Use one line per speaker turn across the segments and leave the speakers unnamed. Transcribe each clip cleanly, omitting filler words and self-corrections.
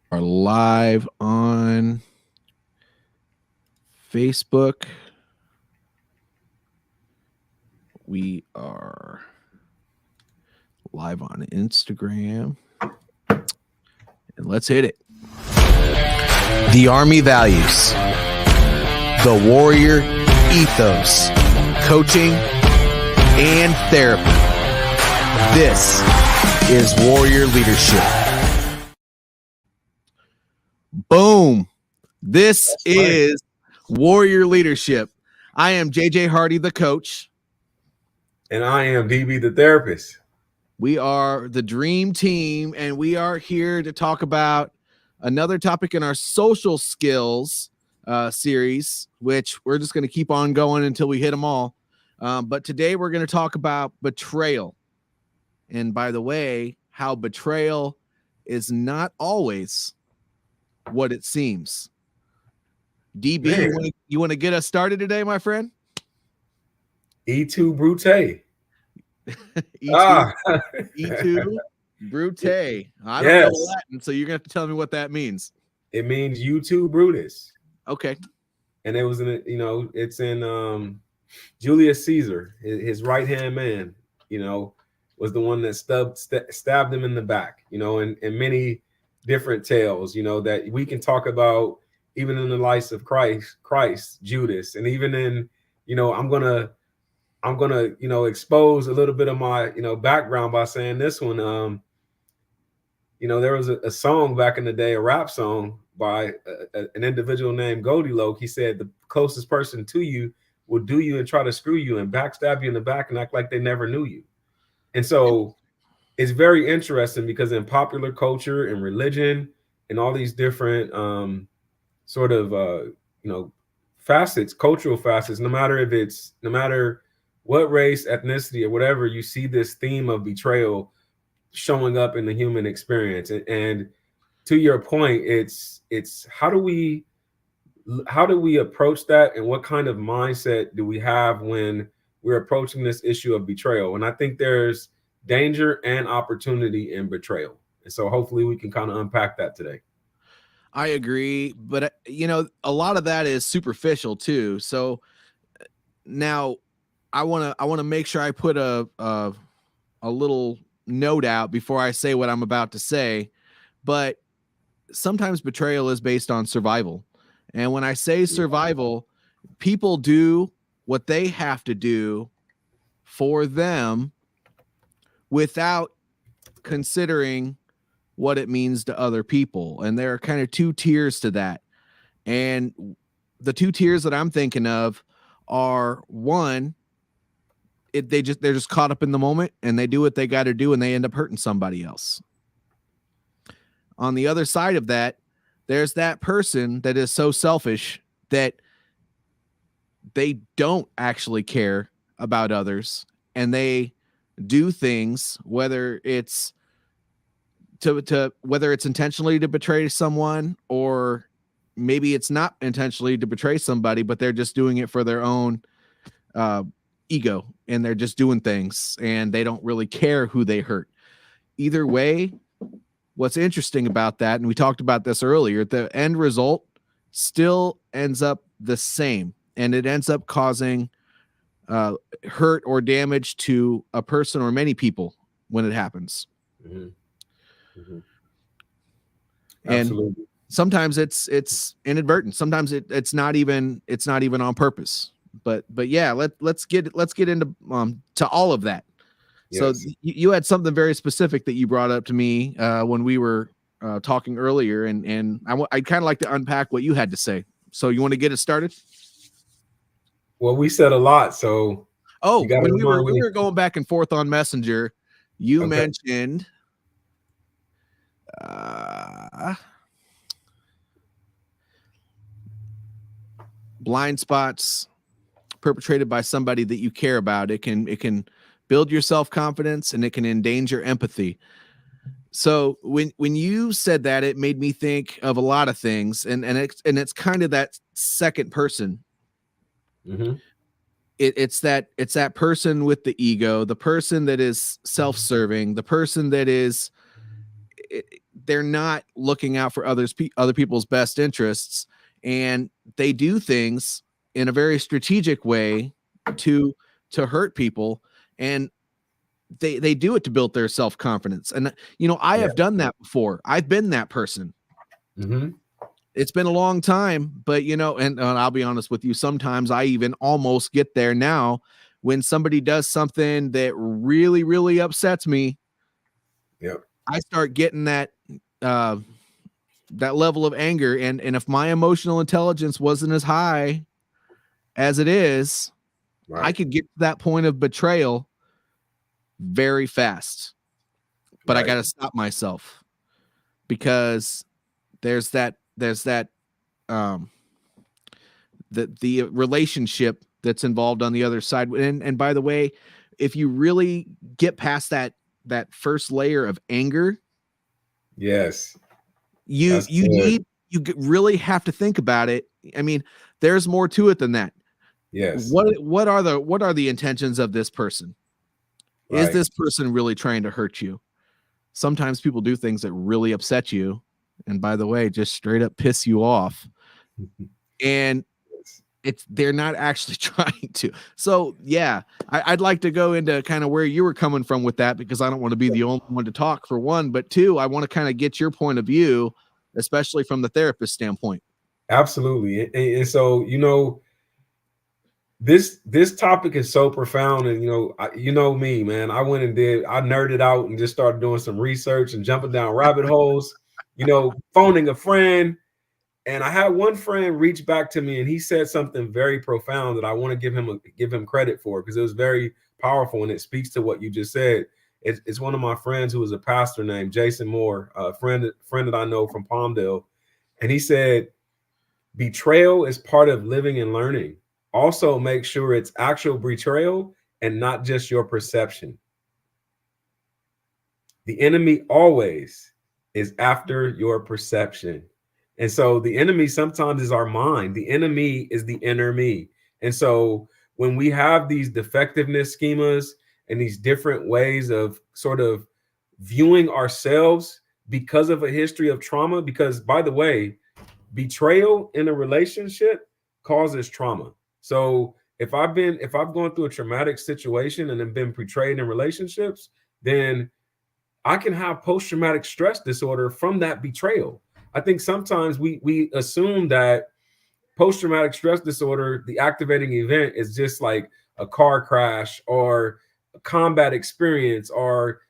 Are live on Facebook. We are live on Instagram. And let's hit it. The Army values, the Warrior ethos, coaching, and therapy. This is Warrior Leadership. Boom. This is Warrior Leadership. I am JJ Hardy, the coach.
And I am DB, the therapist.
We are the dream team, and we are here to talk about another topic in our social skills series, which we're just going to keep on going until we hit them all. But today we're going to talk about betrayal. And by the way, how betrayal is not always what it seems. DB, you want to get us started today, my friend?
E2 Brute.
E2 Brute. I don't know Latin, so you're going to have to tell me what that means.
It means U2 Brutus.
Okay.
And it was in, it's in Julius Caesar, his right-hand man, was the one that stabbed him in the back, and many different tales, that we can talk about even in the life of Christ, Judas, and even in, I'm gonna expose a little bit of my, background by saying this one. There was a song back in the day, a rap song by an individual named Goldilocks. He said the closest person to you will do you and try to screw you and backstab you in the back and act like they never knew you. And so it's very interesting because in popular culture and religion and all these different facets, cultural facets, no matter what race, ethnicity, or whatever, you see this theme of betrayal showing up in the human experience. And to your point, it's how do we approach that, and what kind of mindset do we have when we're approaching this issue of betrayal? And I think there's danger and opportunity in betrayal. And so hopefully we can kind of unpack that today.
I agree, but a lot of that is superficial too. So now I want to make sure I put a little note out before I say what I'm about to say. But sometimes betrayal is based on survival. And when I say survival, people do what they have to do for them without considering what it means to other people. And there are kind of two tiers to that. And the two tiers that I'm thinking of are, one, they're just caught up in the moment and they do what they got to do and they end up hurting somebody else. On the other side of that, there's that person that is so selfish that they don't actually care about others and they do things, whether it's whether it's intentionally to betray someone, or maybe it's not intentionally to betray somebody, but they're just doing it for their own ego, and they're just doing things and they don't really care who they hurt. Either way, what's interesting about that, and we talked about this earlier, the end result still ends up the same, and it ends up causing hurt or damage to a person or many people when it happens.
Mm-hmm. Mm-hmm.
And sometimes it's inadvertent. Sometimes it's not even on purpose. But yeah, let's get into to all of that. Yes. So you had something very specific that you brought up to me when we were talking earlier, and I'd kind of like to unpack what you had to say. So you want to get it started?
Well, we said a lot, so
when we were going back and forth on Messenger, you mentioned blind spots perpetrated by somebody that you care about. It can build your self-confidence and it can endanger empathy. So when you said that, it made me think of a lot of things, and it's kind of that second person.
Mm-hmm.
It's that person with the ego, the person that is self-serving, the person that is they're not looking out for other people's best interests, and they do things in a very strategic way to hurt people, and they do it to build their self-confidence. And I have done that before. I've been that person. It's been a long time, but and I'll be honest with you, sometimes I even almost get there now. When somebody does something that really, really upsets me, I start getting that level of anger. And if my emotional intelligence wasn't as high as it is, I could get to that point of betrayal very fast. But I got to stop myself, because there's that the relationship that's involved on the other side. And by the way, if you really get past that first layer of anger, you really have to think about it. I mean, there's more to it than that. What are the intentions of this person? Is this person really trying to hurt you? Sometimes people do things that really upset you, and by the way, just straight up piss you off. And they're not actually trying to. So yeah, I'd like to go into kind of where you were coming from with that, because I don't want to be the only one to talk, for one, but two, I want to kind of get your point of view, especially from the therapist standpoint.
Absolutely. And so, this topic is so profound, and me, man, I nerded out and just started doing some research and jumping down rabbit holes, phoning a friend. And I had one friend reach back to me, and he said something very profound that I want to give him credit for, because it was very powerful, and it speaks to what you just said. It's one of my friends who is a pastor named Jason Moore, a friend that I know from Palmdale. And he said, betrayal is part of living and learning. Also, make sure it's actual betrayal and not just your perception. The enemy always is after your perception. And so the enemy sometimes is our mind. The enemy is the inner me. And so when we have these defectiveness schemas and these different ways of sort of viewing ourselves because of a history of trauma, because by the way, betrayal in a relationship causes trauma. So if I've gone through a traumatic situation and have been betrayed in relationships, then I can have post-traumatic stress disorder from that betrayal. I think sometimes we assume that post-traumatic stress disorder, the activating event, is just like a car crash or a combat experience or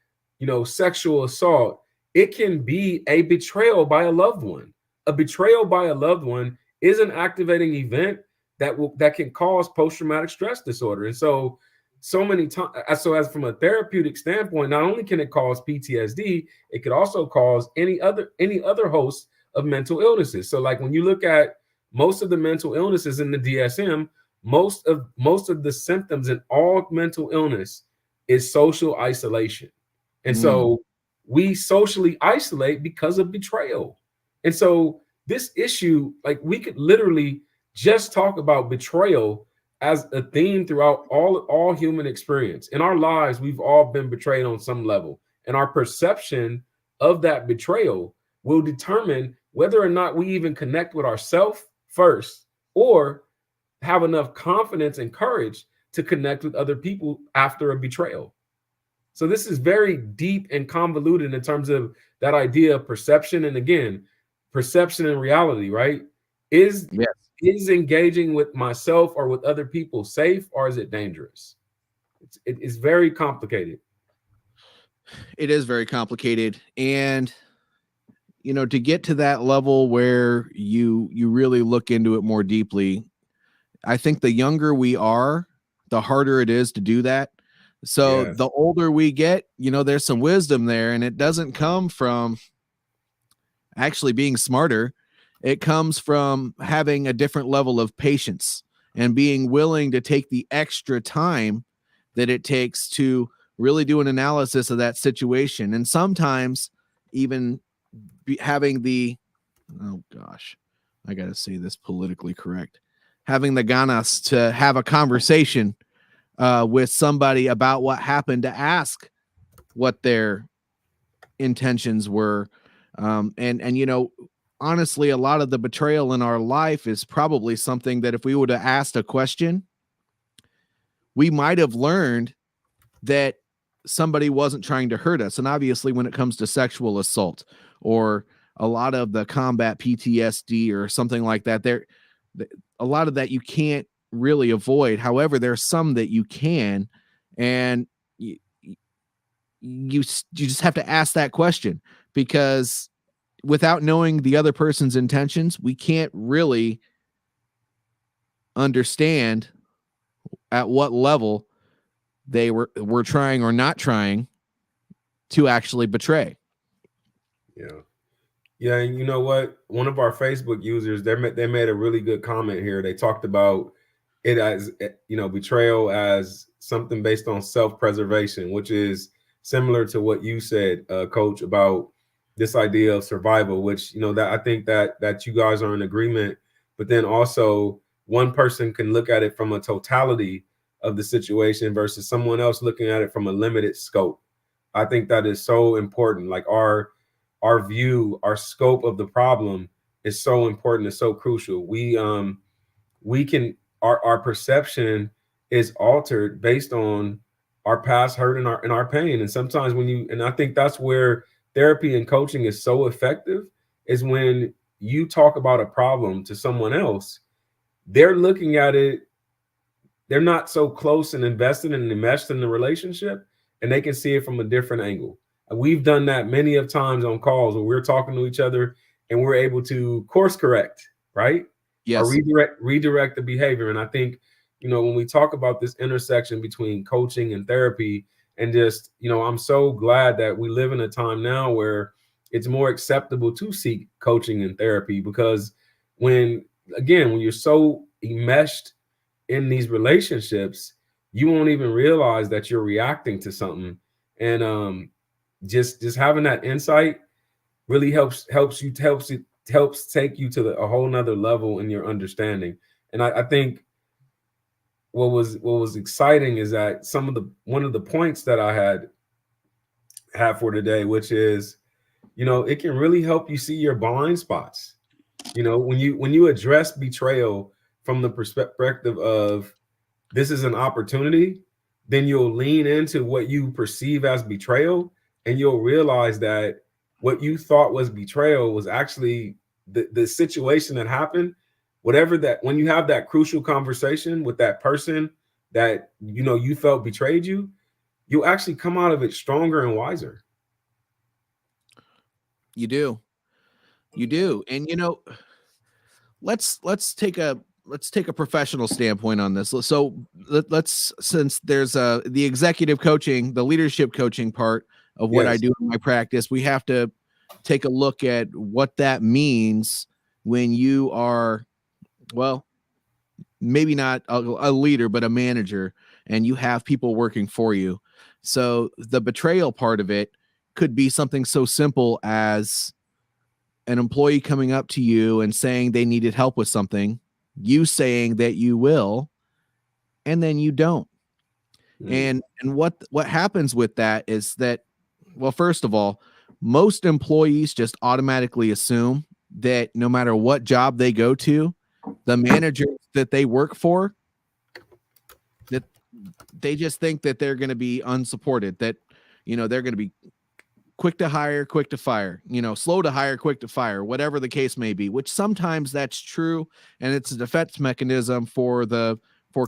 sexual assault. It can be a betrayal by a loved one. A betrayal by a loved one is an activating event that can cause post-traumatic stress disorder. And so many times, so as from a therapeutic standpoint, not only can it cause PTSD, it could also cause any other host of mental illnesses. So like when you look at most of the mental illnesses in the DSM, most of the symptoms in all mental illness is social isolation. And so we socially isolate because of betrayal. And so this issue, like we could literally just talk about betrayal as a theme throughout all human experience. In our lives, we've all been betrayed on some level. And our perception of that betrayal will determine whether or not we even connect with ourselves first, or have enough confidence and courage to connect with other people after a betrayal. So this is very deep and convoluted in terms of that idea of perception. And again, perception and reality, right? Is engaging with myself or with other people safe, or is it dangerous? It's very complicated.
It is very complicated. And to get to that level where you really look into it more deeply, I think the younger we are, the harder it is to do that. So the older we get, there's some wisdom there, and it doesn't come from actually being smarter. It comes from having a different level of patience and being willing to take the extra time that it takes to really do an analysis of that situation. And sometimes even having I got to say this politically correct, having the ganas to have a conversation with somebody about what happened, to ask what their intentions were. And honestly, a lot of the betrayal in our life is probably something that if we would have asked a question, we might have learned that somebody wasn't trying to hurt us. And obviously, when it comes to sexual assault or a lot of the combat PTSD or something like that, a lot of that you can't really avoid. However, there's some that you can, and you just have to ask that question, because without knowing the other person's intentions, we can't really understand at what level they were trying or not trying to actually betray.
Yeah. Yeah, and you know what? One of our Facebook users, they made a really good comment here. They talked about it as, betrayal as something based on self-preservation, which is similar to what you said, Coach, about this idea of survival, which, that I think that you guys are in agreement. But then also, one person can look at it from a totality of the situation versus someone else looking at it from a limited scope. I think that is so important. Like our view, our scope of the problem is so important. It's so crucial. We can, our perception is altered based on our past hurt and our pain. And sometimes and I think that's where therapy and coaching is so effective, is when you talk about a problem to someone else, they're looking at it, they're not so close and invested and enmeshed in the relationship, and they can see it from a different angle. And we've done that many of times on calls where we're talking to each other and we're able to course correct, right?
Yes.
Or redirect the behavior. And I think, when we talk about this intersection between coaching and therapy, and just, I'm so glad that we live in a time now where it's more acceptable to seek coaching and therapy, because when you're so enmeshed in these relationships, you won't even realize that you're reacting to something. And just having that insight really helps take you to a whole nother level in your understanding. And I think what was exciting is that one of the points that I had for today, which is, it can really help you see your blind spots. When you address betrayal from the perspective of this is an opportunity, then you'll lean into what you perceive as betrayal, and you'll realize that what you thought was betrayal was actually the situation that happened. Whatever that, when you have that crucial conversation with that person that you felt betrayed you, you'll actually come out of it stronger and wiser.
You do. And let's take a professional standpoint on this. So let's, since there's the executive coaching, the leadership coaching part of what I do in my practice, we have to take a look at what that means when you are, well, maybe not a leader, but a manager, and you have people working for you. So the betrayal part of it could be something so simple as an employee coming up to you and saying they needed help with something, you saying that you will, and then you don't. And what happens with that is that, well, first of all, most employees just automatically assume that no matter what job they go to, the managers that they work for, that they just think that they're going to be unsupported, that they're going to be quick to hire, quick to fire, slow to hire, quick to fire, whatever the case may be, which sometimes that's true. And it's a defense mechanism for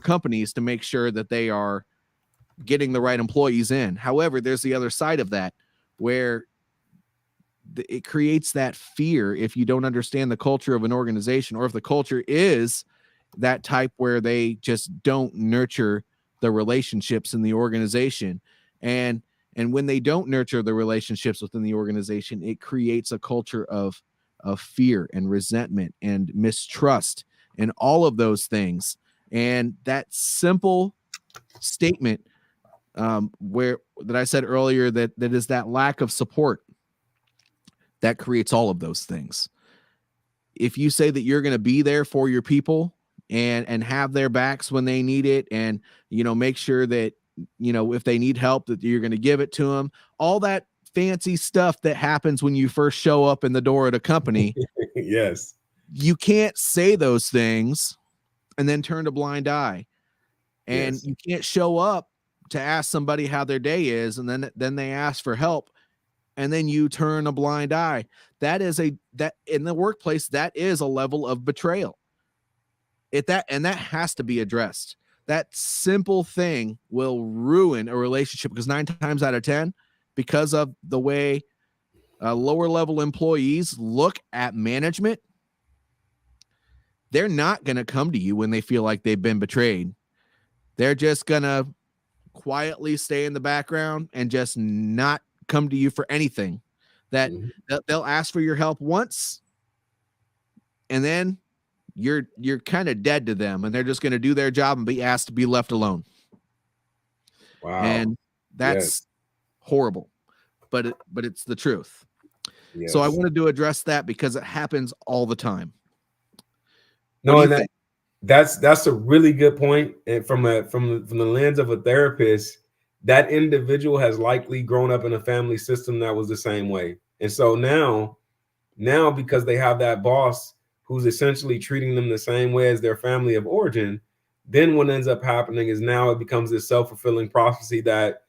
companies to make sure that they are getting the right employees in. However, there's the other side of that, where it creates that fear if you don't understand the culture of an organization, or if the culture is that type where they just don't nurture the relationships in the organization. And when they don't nurture the relationships within the organization, it creates a culture of fear and resentment and mistrust and all of those things. And that simple statement that I said earlier, that is that lack of support that creates all of those things. If you say that you're going to be there for your people and have their backs when they need it, and make sure that if they need help, that you're going to give it to them, all that fancy stuff that happens when you first show up in the door at a company.
Yes.
You can't say those things and then turn a blind eye. And
Yes.
you can't show up to ask somebody how their day is, and then they ask for help, and then you turn a blind eye. That in the workplace, that is a level of betrayal. And that has to be addressed. That simple thing will ruin a relationship, because 9 times out of 10, because of the way lower level employees look at management, they're not going to come to you when they feel like they've been betrayed. They're just going to quietly stay in the background and just not come to you for anything. That they'll ask for your help once, and then you're kind of dead to them, and they're just going to do their job and be asked to be left alone.
Wow.
And that's horrible, but it's the truth.
Yes.
So I wanted to address that because it happens all the time.
No, and that's a really good point. And from the lens of a therapist, that individual has likely grown up in a family system that was the same way. And so now because they have that boss who's essentially treating them the same way as their family of origin, then what ends up happening is now it becomes this self-fulfilling prophecy that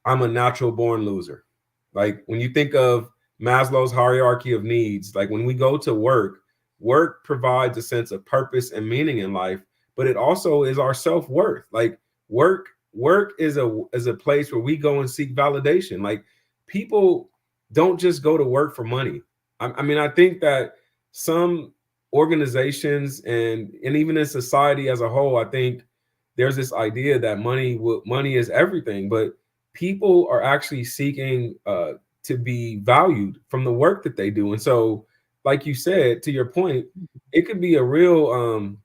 I'm a natural born loser. Like when you think of Maslow's hierarchy of needs, like when we go to work provides a sense of purpose and meaning in life, but it also is our self-worth. Like work is a place where we go and seek validation. Like people don't just go to work for money. I mean, I think that some organizations and even in society as a whole, I think there's this idea that money is everything, but people are actually seeking to be valued from the work that they do. And so, like you said, to your point, it could be a real,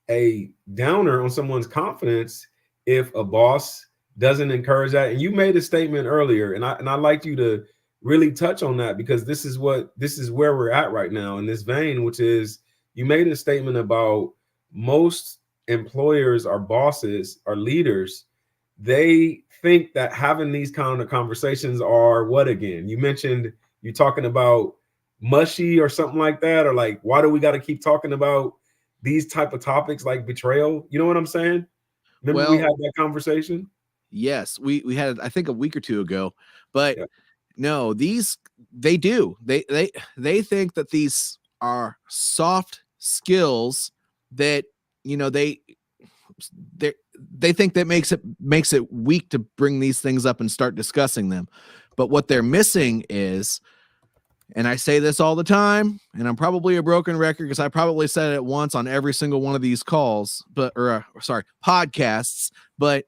a downer on someone's confidence if a boss doesn't encourage that. And you made a statement earlier, and I'd like you to really touch on that, because this is where we're at right now in this vein, which is you made a statement about most employers or bosses or leaders, they think that having these kind of conversations are what again? You mentioned you're talking about mushy or something like that, or like, why do we got to keep talking about these type of topics like betrayal? You know what I'm saying? Remember we had that conversation?
Yes, we had, I think, a week or two ago, but no, they do. They think that these are soft skills that, they think that makes it weak to bring these things up and start discussing them. But what they're missing is, and I say this all the time, and I'm probably a broken record because I probably said it once on every single one of these calls, podcasts, but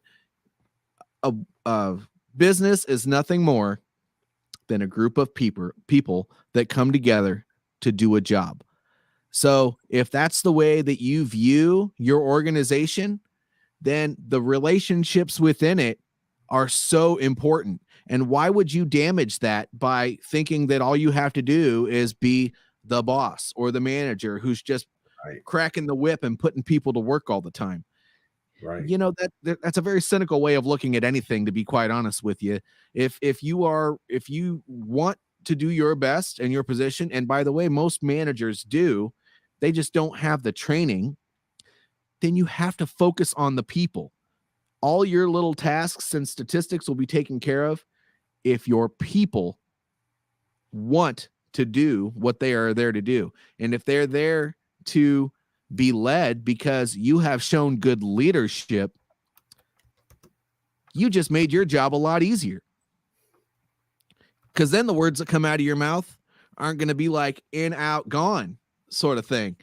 a business is nothing more than a group of people that come together to do a job. So if that's the way that you view your organization, then the relationships within it are so important. And why would you damage that by thinking that all you have to do is be the boss or the manager who's just cracking the whip and putting people to work all the time?
Right.
That's a very cynical way of looking at anything, to be quite honest with you. If you want to do your best in your position, and by the way, most managers do, they just don't have the training, then you have to focus on the people. All your little tasks and statistics will be taken care of if your people want to do what they are there to do. And if they're there to be led because you have shown good leadership, you just made your job a lot easier. Because then the words that come out of your mouth aren't going to be like in, out, gone sort of thing.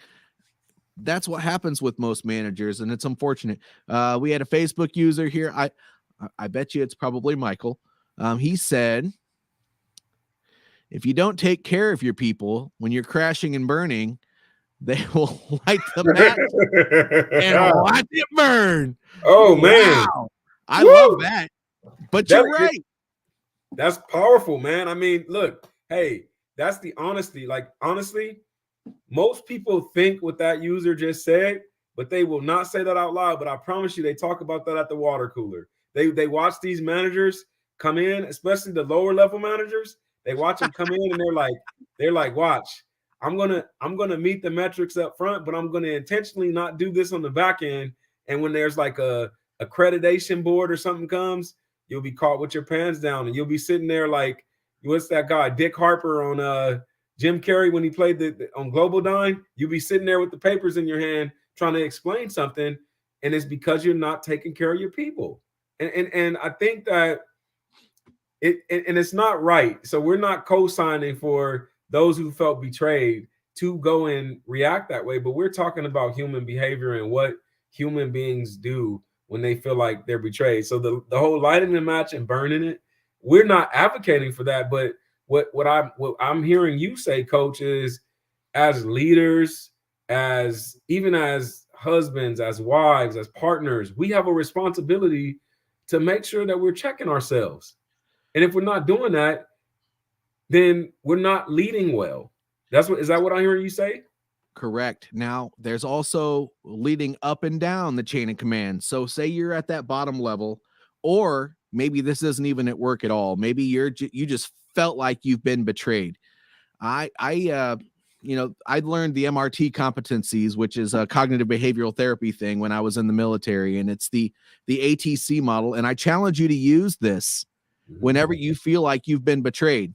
That's what happens with most managers, and it's unfortunate. We had a Facebook user here. I bet you it's probably Michael. He said, if you don't take care of your people when you're crashing and burning, they will light the match and watch it burn.
Oh, man.
Wow. I love that. But you're right.
That's powerful, man. I mean, look, hey, that's the honesty. Like, honestly, most people think what that user just said, but they will not say that out loud. But I promise you, they talk about that at the water cooler. They watch these managers come in, especially the lower level managers. They watch them come in and they're like, watch, I'm gonna meet the metrics up front, but I'm gonna intentionally not do this on the back end. And when there's like a accreditation board or something comes, you'll be caught with your pants down, and you'll be sitting there like, what's that guy, Dick Harper on Jim Carrey when he played on Global Dine? You'll be sitting there with the papers in your hand trying to explain something, and it's because you're not taking care of your people. And I think that it's not right. So we're not co-signing for those who felt betrayed to go and react that way, but we're talking about human behavior and what human beings do when they feel like they're betrayed. So the whole lighting the match and burning it, we're not advocating for that. But what I'm hearing you say, Coach, is as leaders, as even as husbands, as wives, as partners, we have a responsibility to make sure that we're checking ourselves. And if we're not doing that, then we're not leading well. Is that what I'm hearing you say?
Correct. Now, there's also leading up and down the chain of command. So say you're at that bottom level, or maybe this isn't even at work at all. Maybe you just felt like you've been betrayed. I learned the MRT competencies, which is a cognitive behavioral therapy thing, when I was in the military, and it's the ATC model. And I challenge you to use this whenever you feel like you've been betrayed,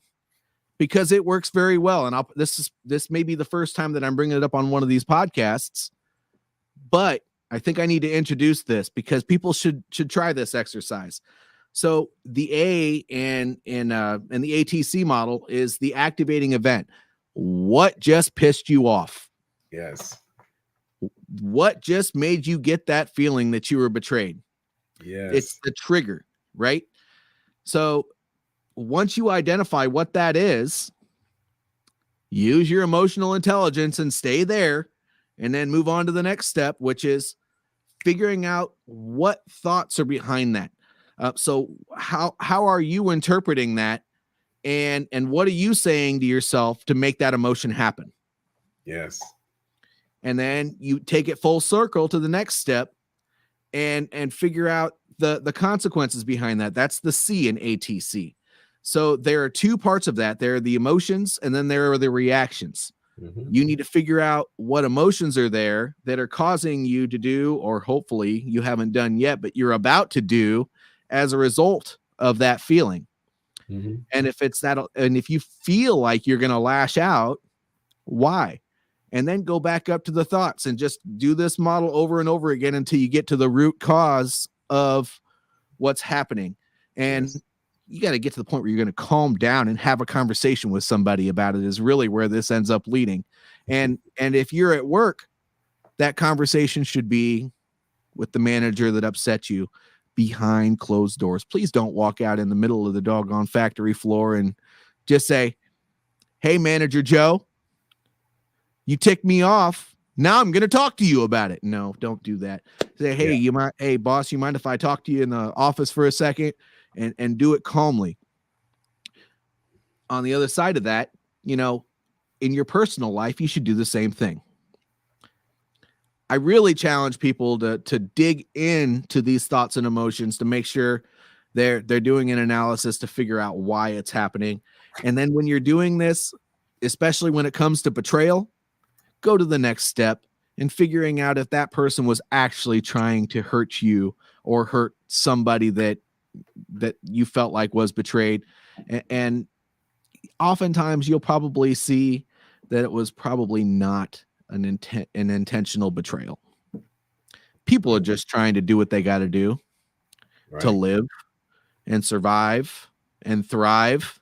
because it works very well. And this may be the first time that I'm bringing it up on one of these podcasts, but I think I need to introduce this because people should try this exercise. So the A and the ATC model is the activating event. What just pissed you off?
Yes.
What just made you get that feeling that you were betrayed?
Yes.
It's the trigger, right? So once you identify what that is, use your emotional intelligence and stay there, and then move on to the next step, which is figuring out what thoughts are behind that. So how are you interpreting that? And what are you saying to yourself to make that emotion happen?
Yes.
And then you take it full circle to the next step and figure out the consequences behind that. That's the C in ATC. So there are two parts of that. There are the emotions, and then there are the reactions. You need to figure out what emotions are there that are causing you to do, or hopefully you haven't done yet, but you're about to do as a result of that feeling. And if it's that, and if you feel like you're going to lash out, why? And then go back up to the thoughts and just do this model over and over again until you get to the root cause of what's happening. And you got to get to the point where you're going to calm down and have a conversation with somebody about it, is really where this ends up leading. And if you're at work, that conversation should be with the manager that upset you behind closed doors. Please don't walk out in the middle of the doggone factory floor and just say, "Hey, Manager Joe, you ticked me off. Now I'm going to talk to you about it." No, don't do that. Say, "Hey, hey, boss, you mind if I talk to you in the office for a second?" And do it calmly. On the other side of that, in your personal life, you should do the same thing. I really challenge people to dig into these thoughts and emotions to make sure they're doing an analysis to figure out why it's happening. And then when you're doing this, especially when it comes to betrayal, go to the next step and figuring out if that person was actually trying to hurt you or hurt somebody that you felt like was betrayed. And oftentimes you'll probably see that it was probably not an intentional betrayal. People are just trying to do what they got to do to live and survive and thrive.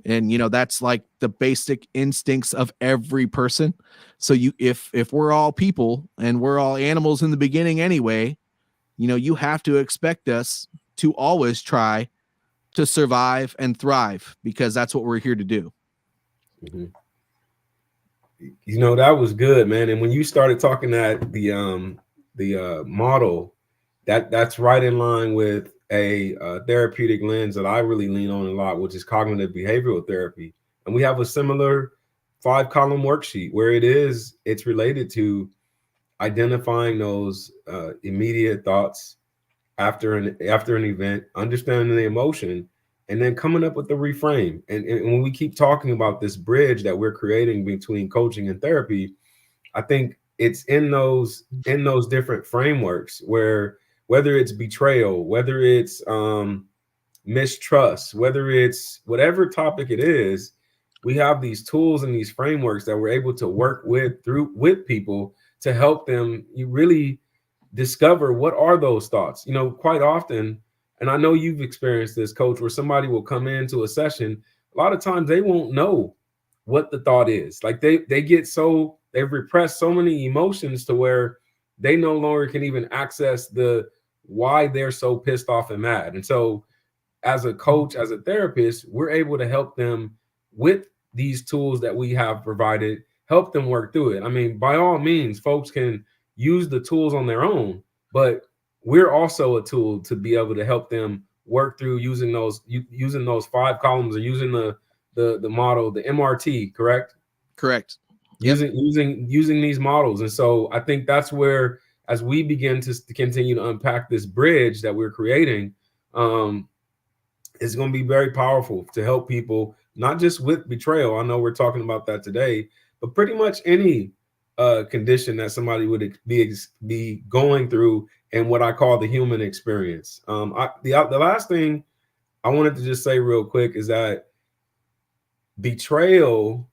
And, that's like the basic instincts of every person. So if we're all people and we're all animals in the beginning anyway, you have to expect us to always try to survive and thrive, because that's what we're here to do.
That was good, man. And when you started talking that the model, that's right in line with a therapeutic lens that I really lean on a lot, which is cognitive behavioral therapy. And we have a similar 5-column worksheet where it's related to identifying those immediate thoughts, after an event, understanding the emotion, and then coming up with the reframe. And when we keep talking about this bridge that we're creating between coaching and therapy, I think it's in those different frameworks where, whether it's betrayal, whether it's mistrust, whether it's whatever topic it is, we have these tools and these frameworks that we're able to work with people to help them you really discover what are those thoughts. Quite often, and I know you've experienced this, coach, where somebody will come into a session, a lot of times they won't know what the thought is. Like they've repressed so many emotions to where they no longer can even access the why they're so pissed off and mad. And so as a coach, as a therapist, we're able to help them with these tools that we have provided, help them work through it. I mean, by all means, folks can use the tools on their own, but we're also a tool to be able to help them work through using those 5 columns, or using the model, the MRT, correct?
Correct. Yep.
Using these models. And so I think that's where, as we begin to continue to unpack this bridge that we're creating, it's going to be very powerful to help people, not just with betrayal. I know we're talking about that today, but pretty much any condition that somebody would be going through, and what I call the human experience. The last thing I wanted to just say real quick is that betrayal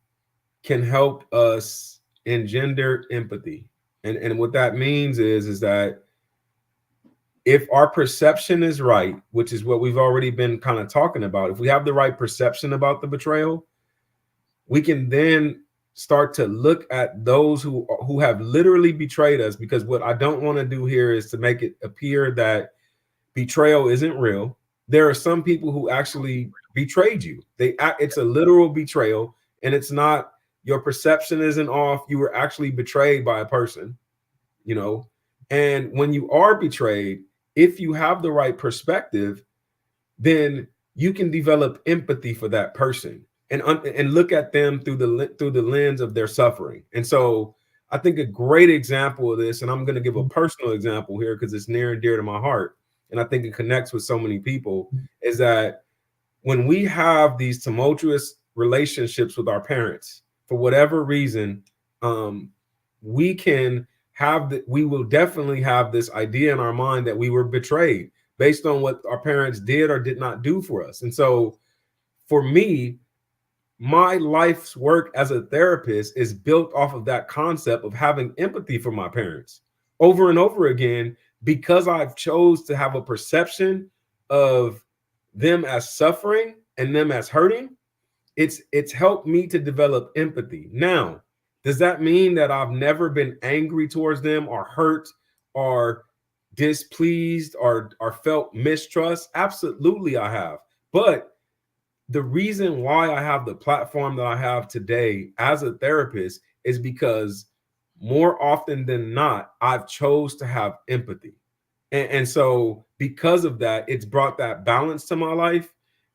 can help us engender empathy. And what that means is that if our perception is right, which is what we've already been kind of talking about, if we have the right perception about the betrayal, we can then start to look at those who have literally betrayed us. Because what I don't want to do here is to make it appear that betrayal isn't real. There are some people who actually betrayed you. It's a literal betrayal, and it's not, your perception isn't off. You were actually betrayed by a person, and when you are betrayed, if you have the right perspective, then you can develop empathy for that person and look at them through the lens of their suffering. And so I think a great example of this, and I'm going to give a personal example here because it's near and dear to my heart, and I think it connects with so many people, is that when we have these tumultuous relationships with our parents, for whatever reason, we will definitely have this idea in our mind that we were betrayed based on what our parents did or did not do for us. And so for me, my life's work as a therapist is built off of that concept of having empathy for my parents over and over again, because I've chose to have a perception of them as suffering and them as hurting. It's helped me to develop empathy. Now, does that mean that I've never been angry towards them or hurt or displeased or felt mistrust? Absolutely, I have. But the reason why I have the platform that I have today as a therapist is because more often than not, I've chose to have empathy. And so because of that, it's brought that balance to my life.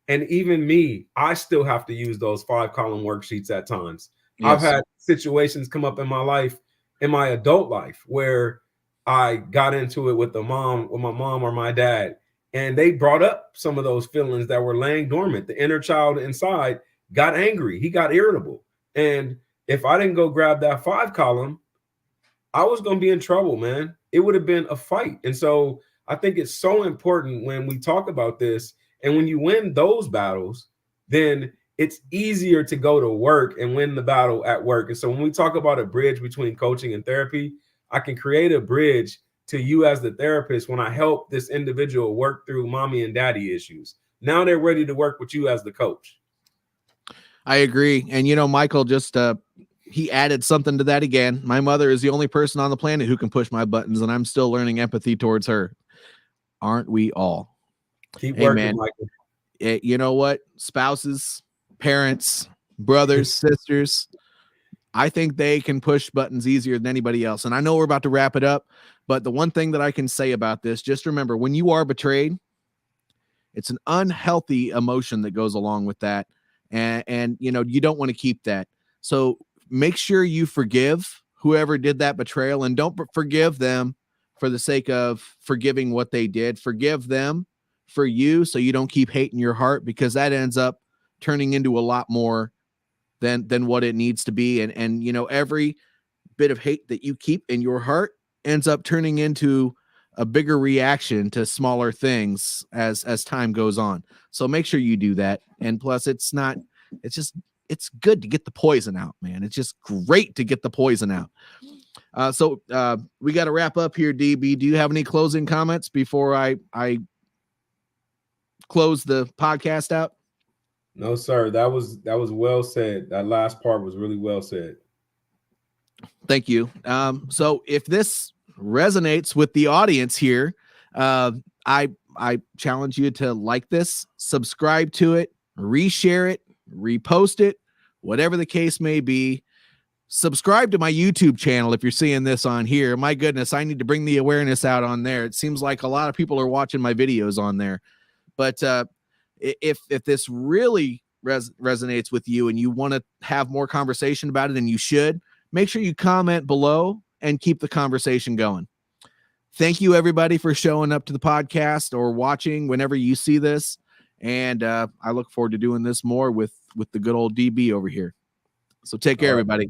And even me, I still have to use those 5-column worksheets at times. Yes. I've had situations come up in my life, in my adult life, where I got into it with my mom or my dad, and they brought up some of those feelings that were laying dormant. The inner child inside got angry. He got irritable. And if I didn't go grab that 5-column, I was going to be in trouble, man. It would have been a fight. And so I think it's so important when we talk about this, and when you win those battles, then it's easier to go to work and win the battle at work. And so when we talk about a bridge between coaching and therapy, I can create a bridge to you as the therapist when I help this individual work through mommy and daddy issues. Now they're ready to work with you as the coach.
I agree. And, Michael just, he added something to that again. My mother is the only person on the planet who can push my buttons, and I'm still learning empathy towards her. Aren't we all?
Keep working, man. Michael.
You know what? Spouses, parents, brothers, sisters, I think they can push buttons easier than anybody else. And I know we're about to wrap it up, but the one thing that I can say about this, just remember, when you are betrayed, it's an unhealthy emotion that goes along with that. And you don't want to keep that. So make sure you forgive whoever did that betrayal, and don't forgive them for the sake of forgiving what they did. Forgive them for you, so you don't keep hate in your heart, because that ends up turning into a lot more than what it needs to be. And you know, every bit of hate that you keep in your heart ends up turning into a bigger reaction to smaller things as time goes on. So make sure you do that. And plus, it's good to get the poison out, man. It's just great to get the poison out. So we got to wrap up here, DB. Do you have any closing comments before I close the podcast out?
No, sir. That was well said. That last part was really well said.
Thank you. So if this resonates with the audience here, I challenge you to like this, subscribe to it, reshare it, repost it, whatever the case may be. Subscribe to my YouTube channel if you're seeing this on here. My goodness, I need to bring the awareness out on there. It seems like a lot of people are watching my videos on there. But if this really resonates with you and you want to have more conversation about it, and you should, make sure you comment below and keep the conversation going. Thank you, everybody, for showing up to the podcast or watching whenever you see this. And I look forward to doing this more with the good old DB over here. So take care, everybody.